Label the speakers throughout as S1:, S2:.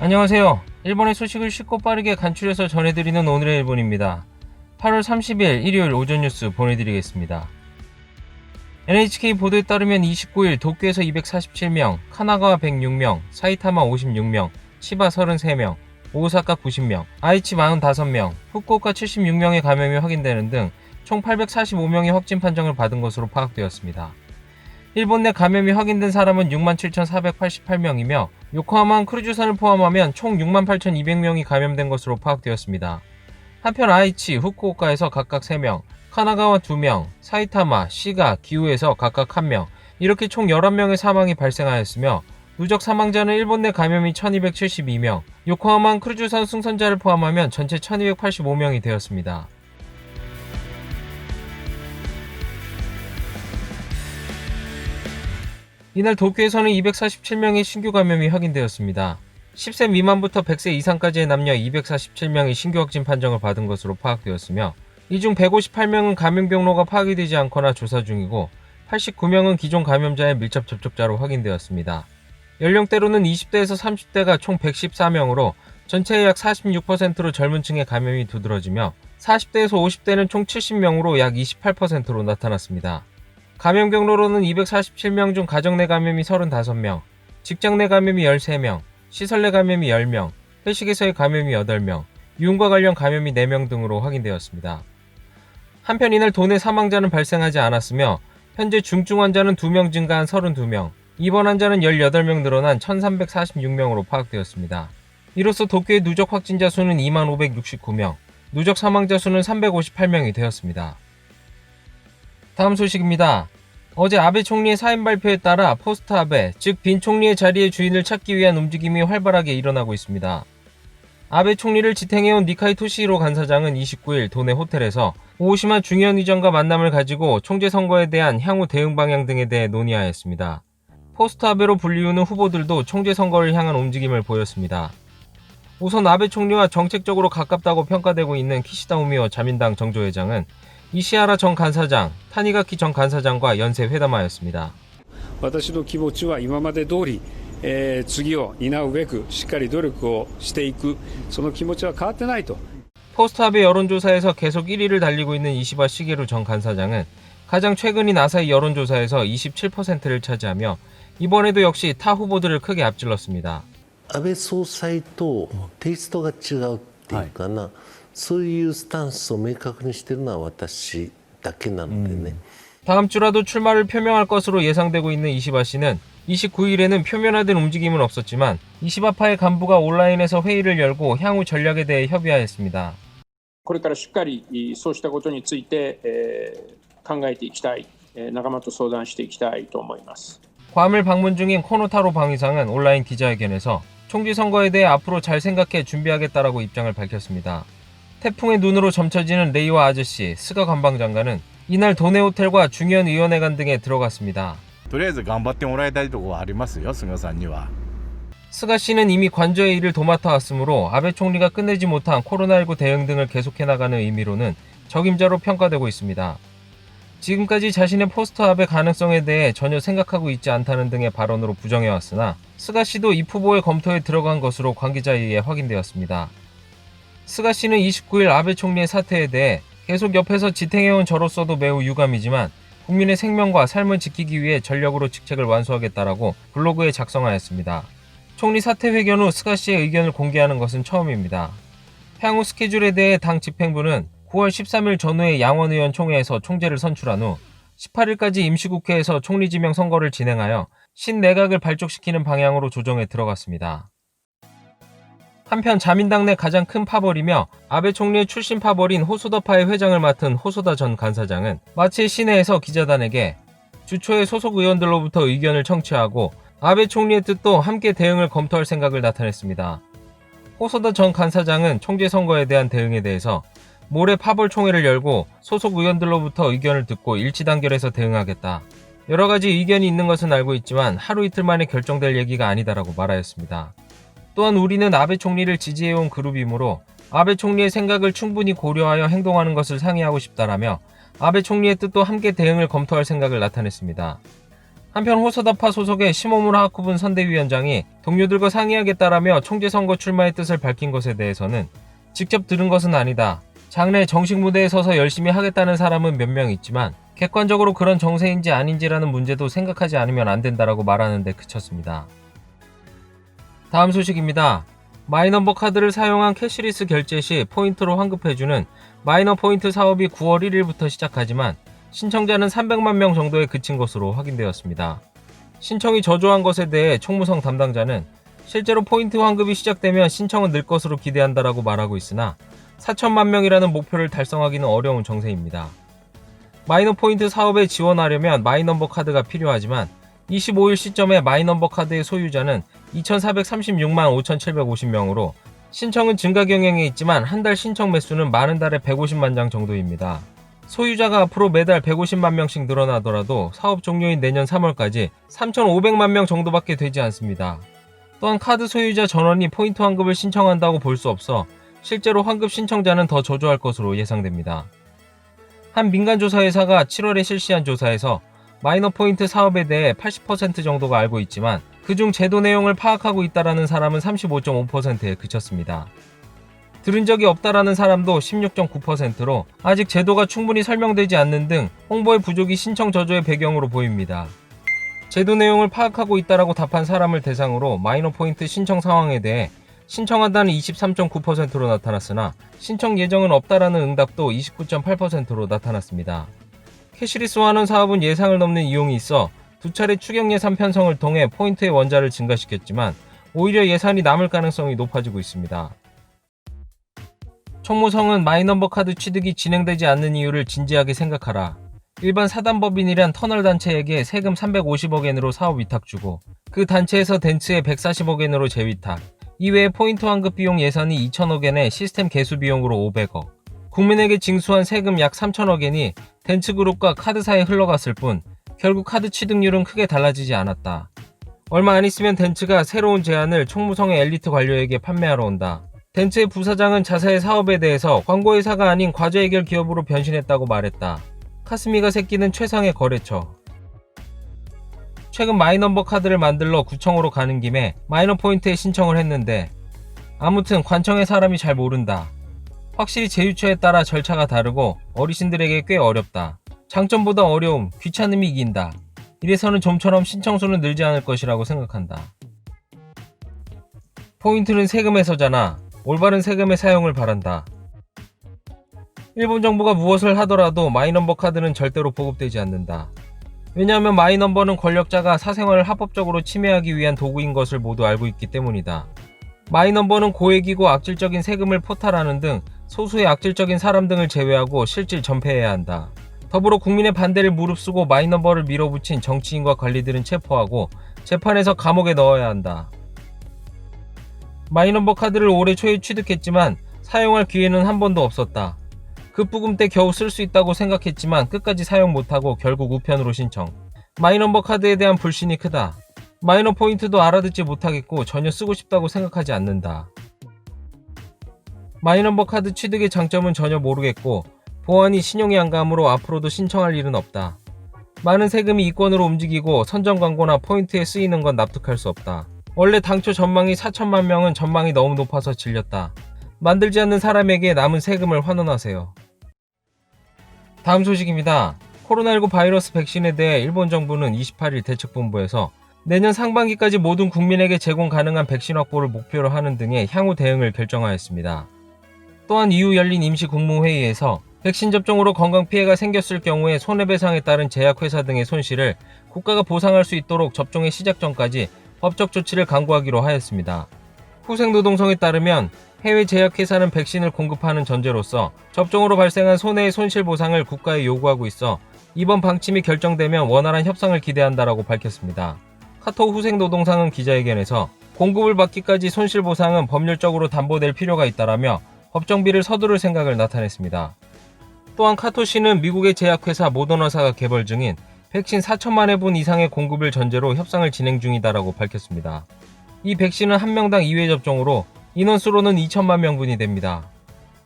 S1: 안녕하세요. 일본의 소식을 쉽고 빠르게 간추려서 전해드리는 오늘의 일본입니다. 8월 30일 일요일 오전 뉴스 보내드리겠습니다. NHK 보도에 따르면 29일 도쿄에서 247명, 카나가와 106명, 사이타마 56명, 치바 33명, 오사카 90명, 아이치 45명, 후쿠오카 76명의 감염이 확인되는 등 총 845명의 확진 판정을 받은 것으로 파악되었습니다. 일본 내 감염이 확인된 사람은 67,488명이며 요코하마 크루즈선을 포함하면 총 68,200명이 감염된 것으로 파악되었습니다. 한편 아이치, 후쿠오카에서 각각 3명, 카나가와 2명, 사이타마, 시가, 기우에서 각각 1명, 이렇게 총 11명의 사망이 발생하였으며 누적 사망자는 일본 내 감염이 1272명, 요코하마 크루즈선 승선자를 포함하면 전체 1285명이 되었습니다. 이날 도쿄에서는 247명의 신규 감염이 확인되었습니다. 10세 미만부터 100세 이상까지의 남녀 247명이 신규 확진 판정을 받은 것으로 파악되었으며 이 중 158명은 감염 경로가 파악이 되지 않거나 조사 중이고 89명은 기존 감염자의 밀접 접촉자로 확인되었습니다. 연령대로는 20대에서 30대가 총 114명으로 전체의 약 46%로 젊은 층의 감염이 두드러지며 40대에서 50대는 총 70명으로 약 28%로 나타났습니다. 감염 경로로는 247명 중 가정 내 감염이 35명, 직장 내 감염이 13명, 시설 내 감염이 10명, 회식에서의 감염이 8명, 유흥과 관련 감염이 4명 등으로 확인되었습니다. 한편 이날 도내 사망자는 발생하지 않았으며 현재 중증 환자는 2명 증가한 32명, 입원 환자는 18명 늘어난 1346명으로 파악되었습니다. 이로써 도쿄의 누적 확진자 수는 2569명, 누적 사망자 수는 358명이 되었습니다. 다음 소식입니다. 어제 아베 총리의 사임 발표에 따라 포스트 아베, 즉 빈 총리의 자리의 주인을 찾기 위한 움직임이 활발하게 일어나고 있습니다. 아베 총리를 지탱해온 니카이 토시히로 간사장은 29일 도내 호텔에서 오오시마 중의원 의장과 만남을 가지고 총재 선거에 대한 향후 대응 방향 등에 대해 논의하였습니다. 포스트 아베로 불리우는 후보들도 총재 선거를 향한 움직임을 보였습니다. 우선 아베 총리와 정책적으로 가깝다고 평가되고 있는 키시다 후미오 자민당 정조회장은 이시하라 전 간사장, 타니가키 전 간사장과 연쇄 회담하였습니다.
S2: 私の気持ちは今まで通り、次を担うべくしっかり努力をしていく、その気持ちは変わってないと。
S1: 포스트아베 여론조사에서 계속 1위를 달리고 있는 이시바 시게루 전 간사장은 가장 최근인 아사히 여론조사에서 27%를 차지하며 이번에도 역시 타 후보들을 크게 앞질렀습니다.
S3: 安倍総裁とテイストが違うっていうかな、そういうスタンスを明確にしているのは私だけなのでね。
S1: 다음 주라도 출마를 표명할 것으로 예상되고 있는 이시바 씨는 29일에는 표면화된 움직임은 없었지만 이시바파의 간부가 온라인에서 회의를 열고 향후 전략에 대해 협의하였습니다.
S4: これからしっかりそうしたことについて考えていきたい、仲間と相談していきたいと思います。
S1: 괌을 방문 중인 코노타로 방위상은 온라인 기자회견에서 총지 선거에 대해 앞으로 잘 생각해 준비하겠다라고 입장을 밝혔습니다. 태풍의 눈으로 점쳐지는 레이와 아저씨 스가 관방장관은 이날 도내 호텔과 중의원 의원회관 등에 들어갔습니다.
S5: とりあえず頑張ってもらいたいところはありますよ、菅さんには。
S1: 스가 씨는 이미 관저의 일을 도맡아 왔으므로 아베 총리가 끝내지 못한 코로나19 대응 등을 계속해 나가는 의미로는 적임자로 평가되고 있습니다. 지금까지 자신의 포스트 아베 가능성에 대해 전혀 생각하고 있지 않다는 등의 발언으로 부정해왔으나 스가 씨도 이 후보의 검토에 들어간 것으로 관계자에 의해 확인되었습니다. 스가 씨는 29일 아베 총리의 사태에 대해 계속 옆에서 지탱해온 저로서도 매우 유감이지만 국민의 생명과 삶을 지키기 위해 전력으로 직책을 완수하겠다라고 블로그에 작성하였습니다. 총리 사퇴 회견 후 스가 씨의 의견을 공개하는 것은 처음입니다. 향후 스케줄에 대해 당 집행부는 9월 13일 전후에 양원의원 총회에서 총재를 선출한 후 18일까지 임시국회에서 총리 지명 선거를 진행하여 신내각을 발족시키는 방향으로 조정에 들어갔습니다. 한편 자민당 내 가장 큰 파벌이며 아베 총리의 출신 파벌인 호소다파의 회장을 맡은 호소다 전 간사장은 마치 시내에서 기자단에게 주초에 소속 의원들로부터 의견을 청취하고 아베 총리의 뜻도 함께 대응을 검토할 생각을 나타냈습니다. 호소다 전 간사장은 총재 선거에 대한 대응에 대해서 모레 파벌 총회를 열고 소속 의원들로부터 의견을 듣고 일치 단결해서 대응하겠다. 여러 가지 의견이 있는 것은 알고 있지만 하루 이틀 만에 결정될 얘기가 아니다라고 말하였습니다. 또한 우리는 아베 총리를 지지해온 그룹이므로 아베 총리의 생각을 충분히 고려하여 행동하는 것을 상의하고 싶다라며 아베 총리의 뜻도 함께 대응을 검토할 생각을 나타냈습니다. 한편 호소다파 소속의 시모무라 하쿠분 선대위원장이 동료들과 상의하겠다라며 총재선거 출마의 뜻을 밝힌 것에 대해서는 직접 들은 것은 아니다. 장래 정식 무대에 서서 열심히 하겠다는 사람은 몇 명 있지만 객관적으로 그런 정세인지 아닌지라는 문제도 생각하지 않으면 안 된다라고 말하는 데 그쳤습니다. 다음 소식입니다. 마이넘버 카드를 사용한 캐시리스 결제 시 포인트로 환급해주는 마이너 포인트 사업이 9월 1일부터 시작하지만 신청자는 300만 명 정도에 그친 것으로 확인되었습니다. 신청이 저조한 것에 대해 총무성 담당자는 실제로 포인트 환급이 시작되면 신청은 늘 것으로 기대한다라고 말하고 있으나 4천만 명이라는 목표를 달성하기는 어려운 정세입니다. 마이너 포인트 사업에 지원하려면 마이넘버 카드가 필요하지만 25일 시점에 마이넘버 카드의 소유자는 2,436만 5,750명으로 신청은 증가 경향에 있지만 한 달 신청 매수는 많은 달에 150만 장 정도입니다. 소유자가 앞으로 매달 150만 명씩 늘어나더라도 사업 종료인 내년 3월까지 3,500만 명 정도밖에 되지 않습니다. 또한 카드 소유자 전원이 포인트 환급을 신청한다고 볼 수 없어 실제로 환급 신청자는 더 저조할 것으로 예상됩니다. 한 민간조사회사가 7월에 실시한 조사에서 마이너 포인트 사업에 대해 80% 정도가 알고 있지만 그중 제도 내용을 파악하고 있다라는 사람은 35.5%에 그쳤습니다. 들은 적이 없다라는 사람도 16.9%로 아직 제도가 충분히 설명되지 않는 등 홍보의 부족이 신청 저조의 배경으로 보입니다. 제도 내용을 파악하고 있다라고 답한 사람을 대상으로 마이너 포인트 신청 상황에 대해 신청한다는 23.9%로 나타났으나 신청 예정은 없다라는 응답도 29.8%로 나타났습니다. 캐시리스 환원 사업은 예상을 넘는 이용이 있어 두 차례 추경 예산 편성을 통해 포인트의 원자를 증가시켰지만 오히려 예산이 남을 가능성이 높아지고 있습니다. 총무성은 마이넘버 카드 취득이 진행되지 않는 이유를 진지하게 생각하라. 일반 사단법인이란 터널 단체에게 세금 350억엔으로 사업 위탁 주고 그 단체에서 덴츠에 140억엔으로 재위탁, 이외에 포인트 환급 비용 예산이 2천억엔에 시스템 개수 비용으로 500억, 국민에게 징수한 세금 약 3천억엔이 덴츠그룹과 카드사에 흘러갔을 뿐 결국 카드 취득률은 크게 달라지지 않았다. 얼마 안 있으면 덴츠가 새로운 제안을 총무성의 엘리트 관료에게 판매하러 온다. 덴츠의 부사장은 자사의 사업에 대해서 광고회사가 아닌 과제 해결 기업으로 변신했다고 말했다. 카스미가 새끼는 최상의 거래처. 최근 마이넘버 카드를 만들러 구청으로 가는 김에 마이너 포인트에 신청을 했는데 아무튼 관청의 사람이 잘 모른다. 확실히 제휴처에 따라 절차가 다르고 어르신들에게 꽤 어렵다. 장점보다 어려움, 귀찮음이 이긴다. 이래서는 좀처럼 신청수는 늘지 않을 것이라고 생각한다. 포인트는 세금에서잖아. 올바른 세금의 사용을 바란다. 일본 정부가 무엇을 하더라도 마이넘버 카드는 절대로 보급되지 않는다. 왜냐하면 마이넘버는 권력자가 사생활을 합법적으로 침해하기 위한 도구인 것을 모두 알고 있기 때문이다. 마이넘버는 고액이고 악질적인 세금을 포탈하는 등 소수의 악질적인 사람 등을 제외하고 실질 전폐해야 한다. 더불어 국민의 반대를 무릅쓰고 마이넘버를 밀어붙인 정치인과 관리들은 체포하고 재판에서 감옥에 넣어야 한다. 마이넘버 카드를 올해 초에 취득했지만 사용할 기회는 한 번도 없었다. 급부금 때 겨우 쓸 수 있다고 생각했지만 끝까지 사용 못하고 결국 우편으로 신청. 마이넘버 카드에 대한 불신이 크다. 마이너 포인트도 알아듣지 못하겠고 전혀 쓰고 싶다고 생각하지 않는다. 마이넘버 카드 취득의 장점은 전혀 모르겠고 보안이 신용이 안 가므로 앞으로도 신청할 일은 없다. 많은 세금이 이권으로 움직이고 선전 광고나 포인트에 쓰이는 건 납득할 수 없다. 원래 당초 전망이 4천만 명은 전망이 너무 높아서 질렸다. 만들지 않는 사람에게 남은 세금을 환원하세요. 다음 소식입니다. 코로나19 바이러스 백신에 대해 일본 정부는 28일 대책본부에서 내년 상반기까지 모든 국민에게 제공 가능한 백신 확보를 목표로 하는 등의 향후 대응을 결정하였습니다. 또한 이후 열린 임시국무회의에서 백신 접종으로 건강 피해가 생겼을 경우에 손해배상에 따른 제약회사 등의 손실을 국가가 보상할 수 있도록 접종의 시작 전까지 법적 조치를 강구하기로 하였습니다. 후생노동성에 따르면 해외 제약회사는 백신을 공급하는 전제로서 접종으로 발생한 손해의 손실 보상을 국가에 요구하고 있어 이번 방침이 결정되면 원활한 협상을 기대한다라고 밝혔습니다. 카톡 후생노동상은 기자회견에서 공급을 받기까지 손실 보상은 법률적으로 담보될 필요가 있다라며 법정비를 서두를 생각을 나타냈습니다. 또한 카토시는 미국의 제약회사 모더나사가 개발 중인 백신 4천만 회분 이상의 공급을 전제로 협상을 진행 중이다라고 밝혔습니다. 이 백신은 한 명당 2회 접종으로 인원수로는 2천만 명분이 됩니다.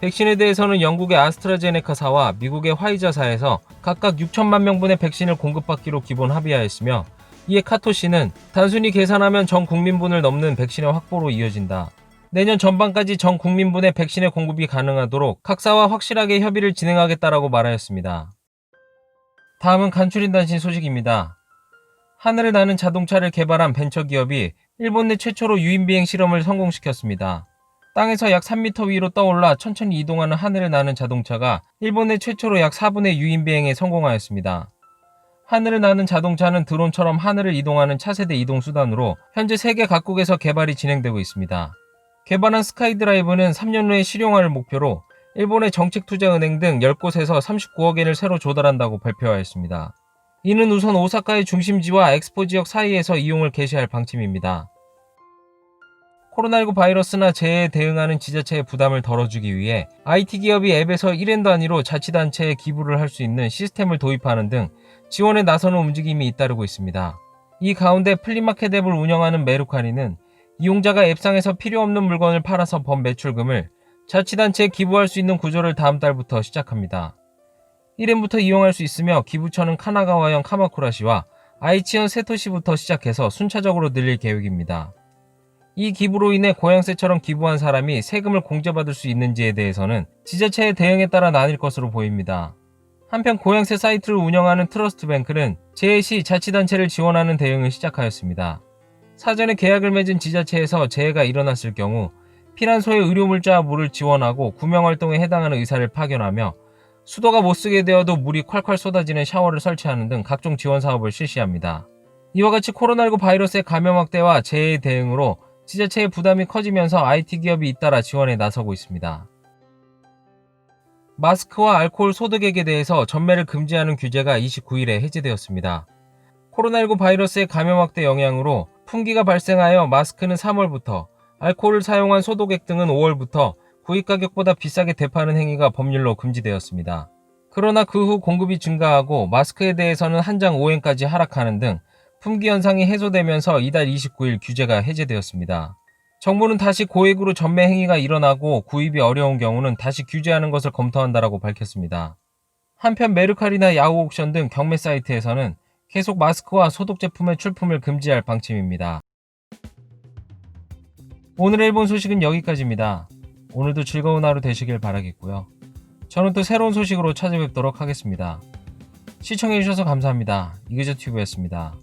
S1: 백신에 대해서는 영국의 아스트라제네카사와 미국의 화이자사에서 각각 6천만 명분의 백신을 공급받기로 기본 합의하였으며 이에 카토 씨는 단순히 계산하면 전 국민분을 넘는 백신의 확보로 이어진다. 내년 전반까지 전 국민분의 백신의 공급이 가능하도록 각사와 확실하게 협의를 진행하겠다라고 말하였습니다. 다음은 간추린 단신 소식입니다. 하늘을 나는 자동차를 개발한 벤처기업이 일본 내 최초로 유인비행 실험을 성공시켰습니다. 땅에서 약 3m 위로 떠올라 천천히 이동하는 하늘을 나는 자동차가 일본 내 최초로 약 4분의 유인비행에 성공하였습니다. 하늘을 나는 자동차는 드론처럼 하늘을 이동하는 차세대 이동수단으로 현재 세계 각국에서 개발이 진행되고 있습니다. 개발한 스카이드라이브는 3년 후에 실용화를 목표로 일본의 정책투자은행 등 10곳에서 39억엔을 새로 조달한다고 발표하였습니다. 이는 우선 오사카의 중심지와 엑스포 지역 사이에서 이용을 개시할 방침입니다. 코로나19 바이러스나 재해에 대응하는 지자체의 부담을 덜어주기 위해 IT기업이 앱에서 1엔 단위로 자치단체에 기부를 할 수 있는 시스템을 도입하는 등 지원에 나서는 움직임이 잇따르고 있습니다. 이 가운데 플리마켓 앱을 운영하는 메루카리는 이용자가 앱상에서 필요 없는 물건을 팔아서 번 매출금을 자치단체에 기부할 수 있는 구조를 다음 달부터 시작합니다. 1엔부터 이용할 수 있으며 기부처는 카나가와현 카마쿠라시와 아이치현 세토시부터 시작해서 순차적으로 늘릴 계획입니다. 이 기부로 인해 고양세처럼 기부한 사람이 세금을 공제받을 수 있는지에 대해서는 지자체의 대응에 따라 나뉠 것으로 보입니다. 한편 고양세 사이트를 운영하는 트러스트뱅크는 재해 시 자치단체를 지원하는 대응을 시작하였습니다. 사전에 계약을 맺은 지자체에서 재해가 일어났을 경우 피난소에 의료물자와 물을 지원하고 구명활동에 해당하는 의사를 파견하며 수도가 못쓰게 되어도 물이 콸콸 쏟아지는 샤워를 설치하는 등 각종 지원 사업을 실시합니다. 이와 같이 코로나19 바이러스의 감염 확대와 재해에 대응으로 지자체의 부담이 커지면서 IT기업이 잇따라 지원에 나서고 있습니다. 마스크와 알코올 소독액에 대해서 전매를 금지하는 규제가 29일에 해제되었습니다. 코로나19 바이러스의 감염 확대 영향으로 품귀가 발생하여 마스크는 3월부터, 알코올을 사용한 소독액 등은 5월부터 구입 가격보다 비싸게 되파는 행위가 법률로 금지되었습니다. 그러나 그 후 공급이 증가하고 마스크에 대해서는 한 장 5엔까지 하락하는 등 품귀 현상이 해소되면서 이달 29일 규제가 해제되었습니다. 정부는 다시 고액으로 전매 행위가 일어나고 구입이 어려운 경우는 다시 규제하는 것을 검토한다라고 밝혔습니다. 한편 메르카리나 야후옥션 등 경매 사이트에서는 계속 마스크와 소독 제품의 출품을 금지할 방침입니다. 오늘의 일본 소식은 여기까지입니다. 오늘도 즐거운 하루 되시길 바라겠고요. 저는 또 새로운 소식으로 찾아뵙도록 하겠습니다. 시청해주셔서 감사합니다. 이그저튜브였습니다.